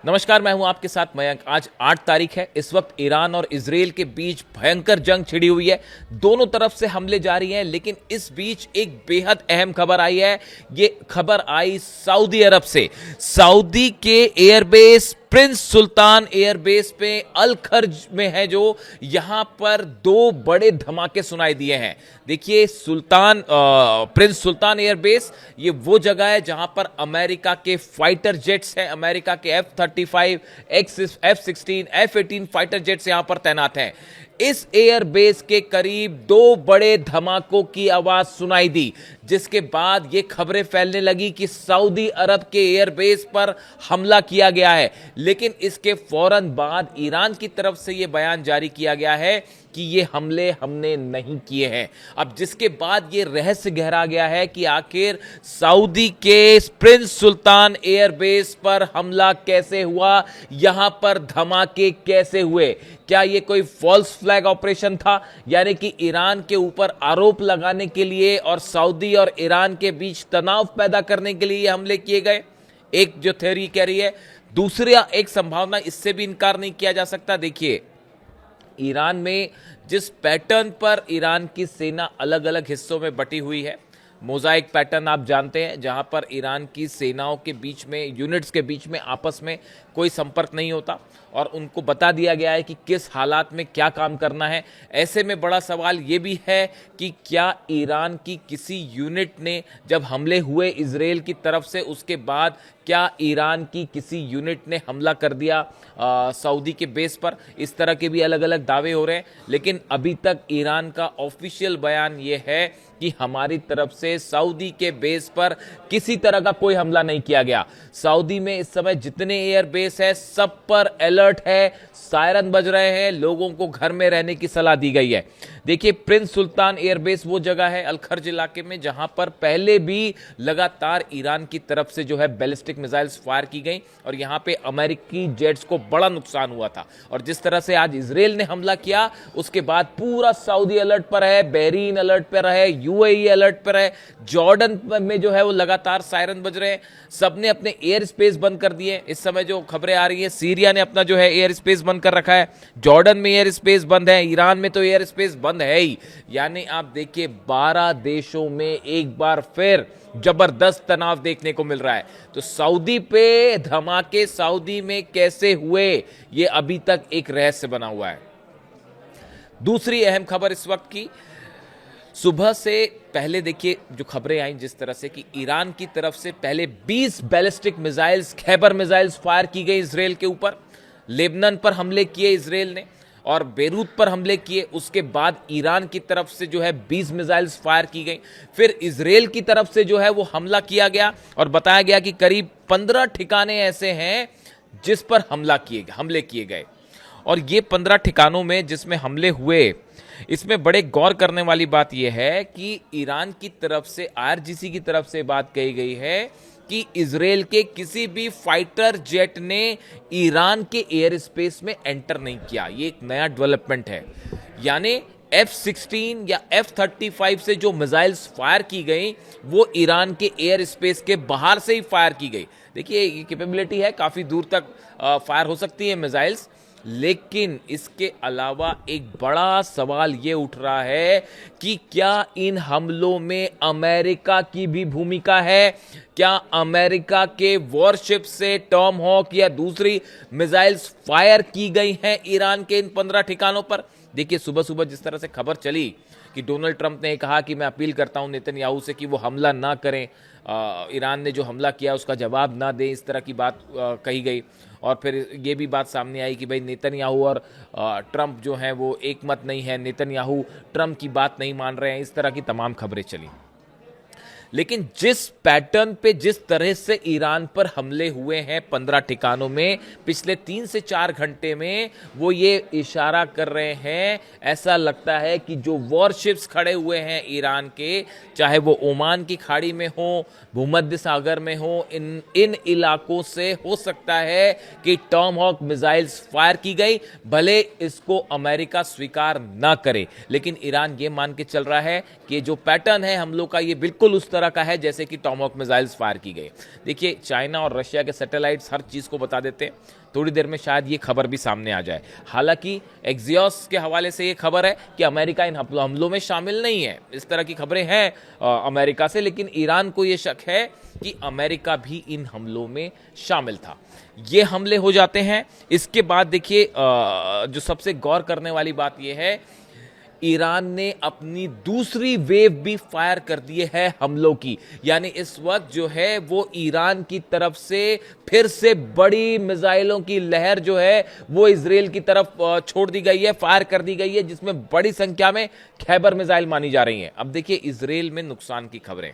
नमस्कार, मैं हूं आपके साथ मयंक। आज 8 तारीख है। इस वक्त ईरान और इजराइल के बीच भयंकर जंग छिड़ी हुई है। दोनों तरफ से हमले जारी हैं, लेकिन इस बीच एक बेहद अहम खबर आई है। ये खबर आई सऊदी अरब से। सऊदी के एयरबेस प्रिंस सुल्तान एयरबेस पे अल खर्ज में है, जो यहां पर दो बड़े धमाके सुनाई दिए हैं। देखिए, प्रिंस सुल्तान एयरबेस ये वो जगह है जहां पर अमेरिका के फाइटर जेट्स हैं। अमेरिका के F-35, F-16, F-18 fighter jets यहां पर तैनात हैं। इस एयरबेस के करीब दो बड़े धमाकों की आवाज सुनाई दी, जिसके बाद यह खबरें फैलने लगी कि सऊदी अरब के एयरबेस पर हमला किया गया है। लेकिन इसके फौरन बाद ईरान की तरफ से यह बयान जारी किया गया है कि ये हमले हमने नहीं किए हैं। अब जिसके बाद ये रहस्य गहरा गया है कि आखिर सऊदी के प्रिंस सुल्तान एयरबेस पर हमला कैसे हुआ, यहां पर धमाके कैसे हुए। क्या ये कोई फॉल्स फ्लैग ऑपरेशन था, यानी कि ईरान के ऊपर आरोप लगाने के लिए और सऊदी और ईरान के बीच तनाव पैदा करने के लिए ये हमले किए गए? एक जो थ्योरी कह रही है। दूसरा एक संभावना, इससे भी इनकार नहीं किया जा सकता। देखिए, ईरान में जिस पैटर्न पर ईरान की सेना अलग अलग हिस्सों में बटी हुई है, मोज़ाइक पैटर्न आप जानते हैं, जहां पर ईरान की सेनाओं के बीच में, यूनिट्स के बीच में आपस में कोई संपर्क नहीं होता और उनको बता दिया गया है कि किस हालात में क्या काम करना है। ऐसे में बड़ा सवाल ये भी है कि क्या ईरान की किसी यूनिट ने, जब हमले हुए इजराइल की तरफ से, उसके बाद क्या ईरान की किसी यूनिट ने हमला कर दिया सऊदी के बेस पर? इस तरह के भी अलग अलग दावे हो रहे हैं, लेकिन अभी तक ईरान का ऑफिशियल बयान यह है कि हमारी तरफ से सऊदी के बेस पर किसी तरह का कोई हमला नहीं किया गया। सऊदी में इस समय जितने एयर बेस है, सब पर अलर्ट है, सायरन बज रहे हैं, लोगों को घर में रहने की सलाह दी गई है। देखिए, प्रिंस सुल्तान एयरबेस वो जगह है अल खर्ज इलाके में जहां पर पहले भी लगातार ईरान की तरफ से जो है बैलिस्टिक मिसाइल्स फायर की गई और यहां पे अमेरिकी जेट्स को बड़ा नुकसान हुआ था। और जिस तरह से आज इजराइल ने हमला किया, उसके बाद पूरा सऊदी अलर्ट पर है, बहरीन अलर्ट पर है, यूएई अलर्ट पर है, जॉर्डन में जो है वो लगातार सायरन बज रहे हैं। सबने अपने एयर स्पेस बंद कर दिए। इस समय जो खबरें आ रही है, सीरिया ने अपना जो है एयर स्पेस बंद कर रखा है, जॉर्डन में एयर स्पेस बंद है, ईरान में तो एयर स्पेस बंद है ही। यानी आप देखिए, 12 देशों में एक बार फिर जबरदस्त तनाव देखने को मिल रहा है। तो सऊदी पे धमाके सऊदी में कैसे हुए, ये अभी तक एक रहस्य बना हुआ है। दूसरी अहम खबर इस वक्त की, सुबह से पहले देखिए जो खबरें आई जिस तरह से कि ईरान की तरफ से पहले 20 ballistic missiles, Khyber missiles fire की गई इजराइल के ऊपर। लेबनान पर हमले किए इजराइल ने और बेरूत पर हमले किए। उसके बाद ईरान की तरफ से जो है 20 मिसाइल्स फायर की गई। फिर इजराइल की तरफ से जो है वो हमला किया गया और बताया गया कि करीब 15 ठिकाने ऐसे हैं जिस पर हमले किए गए। और ये 15 ठिकानों में जिसमें हमले हुए, इसमें बड़े गौर करने वाली बात यह है कि ईरान की तरफ से, आईआरजीसी की तरफ से बात कही गई है कि इजराइल के किसी भी फाइटर जेट ने ईरान के एयर स्पेस में एंटर नहीं किया। ये एक नया डेवलपमेंट है। यानी F-16 या F-35 से जो मिसाइल्स फायर की गई, वो ईरान के एयर स्पेस के बाहर से ही फायर की गई। देखिए, ये कैपेबिलिटी है, काफी दूर तक फायर हो सकती है मिसाइल्स। लेकिन इसके अलावा एक बड़ा सवाल ये उठ रहा है कि क्या इन हमलों में अमेरिका की भी भूमिका है? क्या अमेरिका के वॉरशिप से टॉमहॉक या दूसरी मिसाइल्स फायर की गई हैं ईरान के इन 15 ठिकानों पर? देखिए, सुबह सुबह जिस तरह से खबर चली कि डोनाल्ड ट्रंप ने कहा कि मैं अपील करता हूं नेतन्याहू से कि वो हमला ना करें, ईरान ने जो हमला किया उसका जवाब ना दें, इस तरह की बात कही गई। और फिर ये भी बात सामने आई कि भाई नेतन्याहू और ट्रंप जो हैं वो एक मत नहीं है, नेतन्याहू ट्रंप की बात नहीं मान रहे हैं। इस तरह की तमाम खबरें चली। लेकिन जिस पैटर्न पे, जिस तरह से ईरान पर हमले हुए हैं 15 ठिकानों में पिछले 3 से 4 घंटे में, वो ये इशारा कर रहे हैं, ऐसा लगता है कि जो वॉरशिप्स खड़े हुए हैं ईरान के, चाहे वो ओमान की खाड़ी में हो, भूमध्य सागर में हो, इन इलाकों से हो सकता है कि टॉमहॉक मिसाइल्स फायर की गई। भले इसको अमेरिका स्वीकार ना करे, लेकिन ईरान ये मान के चल रहा है कि जो पैटर्न है हमलों का, ये बिल्कुल उस तरह तरह का है जैसे कि टॉमहॉक मिसाइल्स फायर की गई। देखिए, चाइना और रशिया के सैटेलाइट्स हर चीज़ को बता देते हैं, थोड़ी देर में शायद ये खबर भी सामने आ जाए। हालांकि एक्सियोस के हवाले से ये खबर है कि अमेरिका इन हमलों में शामिल नहीं है। इस तरह की खबरें हैं अमेरिका से, लेकिन ईरान को ये शक है कि अमेरिका भी इन हमलों में शामिल था। ये हमले हो जाते हैं। इसके बाद देखिए, जो सबसे गौर करने वाली बात यह है, ईरान ने अपनी दूसरी वेव भी फायर कर दी है हमलों की। यानी इस वक्त जो है वो ईरान की तरफ से फिर से बड़ी मिसाइलों की लहर जो है वो इजराइल की तरफ छोड़ दी गई है, फायर कर दी गई है, जिसमें बड़ी संख्या में खैबर मिसाइल मानी जा रही हैं। अब देखिए, इजराइल में नुकसान की खबरें।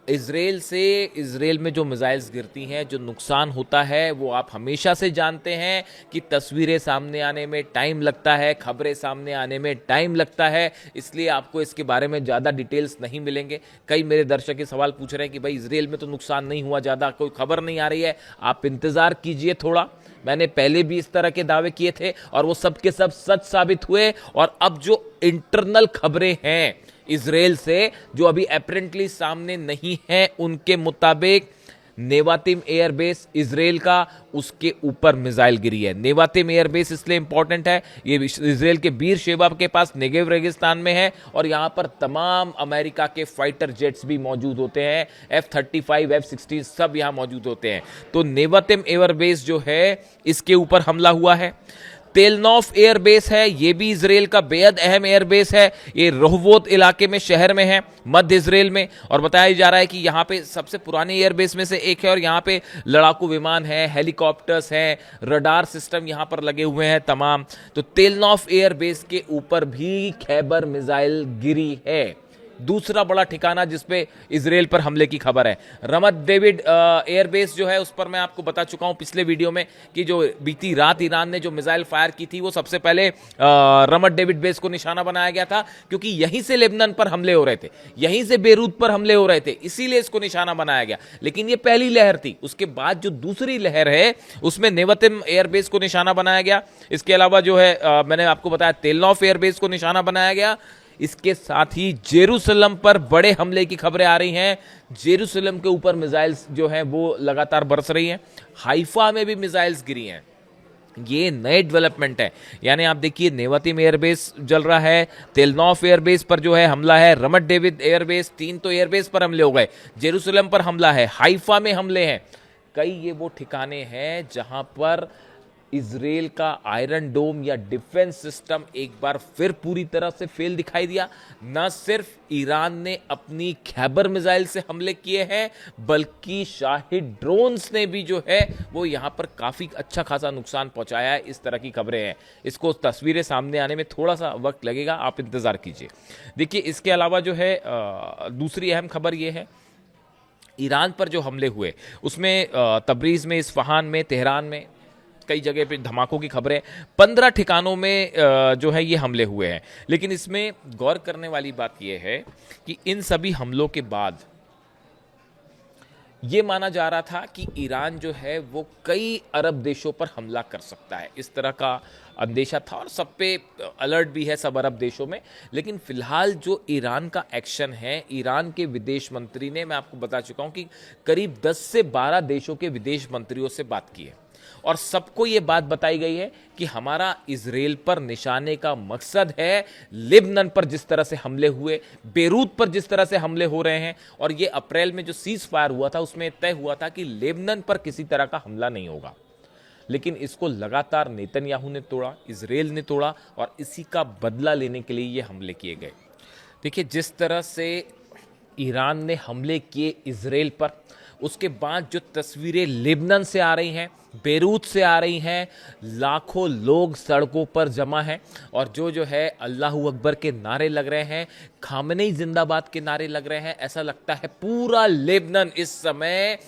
इजराइल में जो मिसाइल्स गिरती हैं, जो नुकसान होता है, वो आप हमेशा से जानते हैं कि तस्वीरें सामने आने में टाइम लगता है, खबरें सामने आने में टाइम लगता है, इसलिए आपको इसके बारे में ज़्यादा डिटेल्स नहीं मिलेंगे। कई मेरे दर्शक ये सवाल पूछ रहे हैं कि भाई इजराइल में तो नुकसान नहीं हुआ, ज़्यादा कोई खबर नहीं आ रही है। आप इंतज़ार कीजिए थोड़ा। मैंने पहले भी इस तरह के दावे किए थे और वो सब के सब सच साबित हुए। और अब जो इंटरनल खबरें हैं इजराइल से, जो अभी अपेरेंटली सामने नहीं है, उनके मुताबिक नेवातिम एयरबेस इजराइल का, उसके ऊपर मिसाइल गिरी है। नेवातिम एयरबेस इसलिए इंपॉर्टेंट है, ये इजराइल के बीर शेबा के पास नेगेव रेगिस्तान में है और यहां पर तमाम अमेरिका के फाइटर जेट्स भी मौजूद होते हैं। F-35 F-16 सब यहां मौजूद होते हैं। तो नेवातिम एयरबेस जो है, इसके ऊपर हमला हुआ है। तेलनॉफ एयरबेस है, ये भी इजराइल का बेहद अहम एयरबेस है। ये रोहवोत इलाके में, शहर में है, मध्य इजराइल में। और बताया जा रहा है कि यहाँ पे सबसे पुराने एयरबेस में से एक है और यहाँ पे लड़ाकू विमान है, हेलीकॉप्टर्स हैं, रडार सिस्टम यहाँ पर लगे हुए हैं तमाम। तो तेलनॉफ एयरबेस के ऊपर भी खैबर मिसाइल गिरी है। दूसरा बड़ा ठिकाना जिसपे इजराइल पर हमले की खबर है, रमत डेविड एयरबेस जो है, उस पर मैं आपको बता चुका हूं पिछले वीडियो में कि जो बीती रात ईरान ने जो मिसाइल फायर की थी, वो सबसे पहले रमत डेविड बेस को निशाना बनाया गया था, क्योंकि यहीं से लेबनान पर हमले हो रहे थे, यहीं से बेरूत पर हमले हो रहे थे, इसीलिए इसको निशाना बनाया गया। लेकिन ये पहली लहर थी। उसके बाद जो दूसरी लहर है, उसमें नेवतिम एयरबेस को निशाना बनाया गया। इसके अलावा जो है मैंने आपको बताया तेलनॉफ एयरबेस को निशाना बनाया गया। इसके साथ ही जेरूसलम पर बड़े हमले की खबरें आ रही हैं। जेरूसलम के ऊपर मिसाइल्स जो हैं वो लगातार बरस रही हैं। हाइफा में भी मिसाइल्स गिरी हैं। ये नए डेवलपमेंट है। यानी आप देखिए, नेवातिम एयरबेस जल रहा है, तेलनॉफ एयरबेस पर जो है हमला है, रमत डेविड एयरबेस, 3 तो एयरबेस पर हमले हो गए, जेरूसलम पर हमला है, हाइफा में हमले हैं। कई ये वो ठिकाने हैं जहां पर इजराइल का आयरन डोम या डिफेंस सिस्टम एक बार फिर पूरी तरह से फेल दिखाई दिया। न सिर्फ ईरान ने अपनी खैबर मिसाइल से हमले किए हैं, बल्कि शाहिद ड्रोन्स ने भी जो है वो यहां पर काफी अच्छा खासा नुकसान पहुंचाया है। इस तरह की खबरें हैं। इसको तस्वीरें सामने आने में थोड़ा सा वक्त लगेगा, आप इंतजार कीजिए। देखिए, इसके अलावा जो है दूसरी अहम खबर यह है, ईरान पर जो हमले हुए उसमें तबरीज में, इस्फहान में, तेहरान में, कई जगह पे धमाकों की खबरें, 15 ठिकानों में जो है ये हमले हुए हैं। लेकिन इसमें गौर करने वाली बात यह है कि इन सभी हमलों के बाद ये माना जा रहा था कि ईरान जो है वो कई अरब देशों पर हमला कर सकता है, इस तरह का अंदेशा था और सब पे अलर्ट भी है, सब अरब देशों में। लेकिन फिलहाल जो ईरान का एक्शन है, ईरान के विदेश मंत्री ने, मैं आपको बता चुका हूं कि करीब 10 से 12 देशों के विदेश मंत्रियों से बात की है और सबको ये बात बताई गई है कि हमारा इजराइल पर निशाने का मकसद है लेबनान पर जिस तरह से हमले हुए, बेरूत पर जिस तरह से हमले हो रहे हैं, और ये अप्रैल में जो सीज फायर हुआ था उसमें तय हुआ था कि लेबनान पर किसी तरह का हमला नहीं होगा। लेकिन इसको लगातार नेतन्याहू ने तोड़ा, इजराइल ने तोड़ा और इसी का बदला लेने के लिए ये हमले किए गए। देखिए, जिस तरह से ईरान ने हमले किए इजराइल पर, उसके बाद जो तस्वीरें लेबनान से आ रही हैं, बेरूत से आ रही हैं, लाखों लोग सड़कों पर जमा हैं और जो है अल्लाहू अकबर के नारे लग रहे हैं, खामनेई जिंदाबाद के नारे लग रहे हैं। ऐसा लगता है पूरा लेबनान इस समय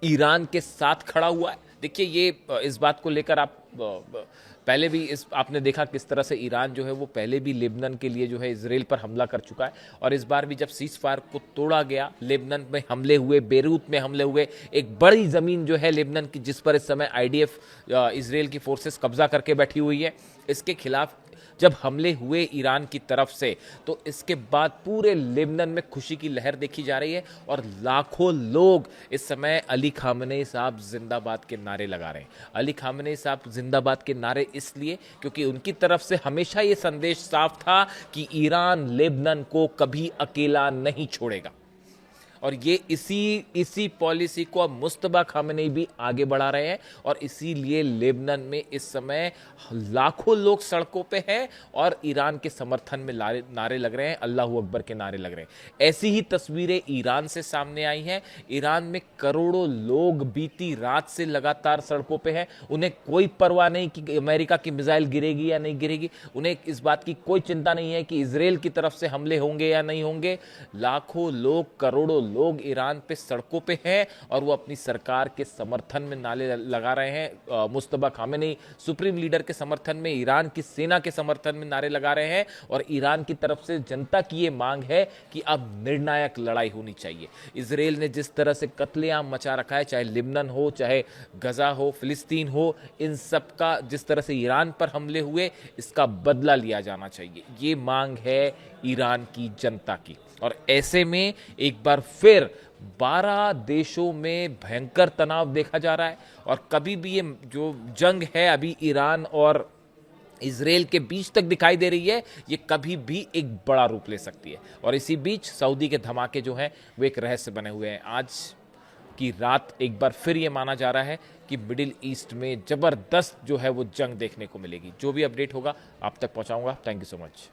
ईरान के साथ खड़ा हुआ है। देखिए, ये इस बात को लेकर आप पहले भी इस आपने देखा किस तरह से ईरान जो है वो पहले भी लेबनान के लिए जो है इजराइल पर हमला कर चुका है, और इस बार भी जब सीज फायर को तोड़ा गया, लेबनान में हमले हुए, बेरूत में हमले हुए, एक बड़ी जमीन जो है लेबनान की जिस पर इस समय आईडीएफ इजराइल की फोर्सेस कब्जा करके बैठी हुई है, इसके खिलाफ जब हमले हुए ईरान की तरफ से, तो इसके बाद पूरे लेबनान में खुशी की लहर देखी जा रही है और लाखों लोग इस समय अली खामनेई साहब जिंदाबाद के नारे लगा रहे हैं। अली खामनेई साहब जिंदाबाद के नारे इसलिए क्योंकि उनकी तरफ से हमेशा ये संदेश साफ था कि ईरान लेबनान को कभी अकेला नहीं छोड़ेगा, और ये इसी पॉलिसी को अब मुस्तफा खामेनी भी आगे बढ़ा रहे हैं, और इसीलिए लेबनान में इस समय लाखों लोग सड़कों पे हैं और ईरान के समर्थन में नारे लग रहे हैं, अल्लाहू अकबर के नारे लग रहे हैं। ऐसी ही तस्वीरें ईरान से सामने आई हैं। ईरान में करोड़ों लोग बीती रात से लगातार सड़कों पे हैं। उन्हें कोई परवाह नहीं कि अमेरिका की मिसाइल गिरेगी या नहीं गिरेगी, उन्हें इस बात की कोई चिंता नहीं है कि इजराइल की तरफ से हमले होंगे या नहीं होंगे। लाखों लोग, करोड़ों लोग ईरान पे सड़कों पे हैं और वो अपनी सरकार के समर्थन में नारे लगा रहे हैं। मुस्तफा खामेनी सुप्रीम लीडर के समर्थन में, ईरान की सेना के समर्थन में नारे लगा रहे हैं, और ईरान की तरफ से जनता की ये मांग है कि अब निर्णायक लड़ाई होनी चाहिए। इजराइल ने जिस तरह से कत्लेआम मचा रखा है, चाहे लिबनन हो, चाहे गजा हो, फिलिस्तीन हो, इन सब का जिस तरह से ईरान पर हमले हुए, इसका बदला लिया जाना चाहिए। ये मांग है ईरान की जनता की। और ऐसे में एक बार फिर 12 देशों में भयंकर तनाव देखा जा रहा है, और कभी भी ये जो जंग है अभी ईरान और इजराइल के बीच तक दिखाई दे रही है, ये कभी भी एक बड़ा रूप ले सकती है। और इसी बीच सऊदी के धमाके जो हैं वो एक रहस्य बने हुए हैं। आज की रात एक बार फिर ये माना जा रहा है कि मिडिल ईस्ट में जबरदस्त जो है वो जंग देखने को मिलेगी। जो भी अपडेट होगा आप तक पहुंचाऊंगा। Thank you so much.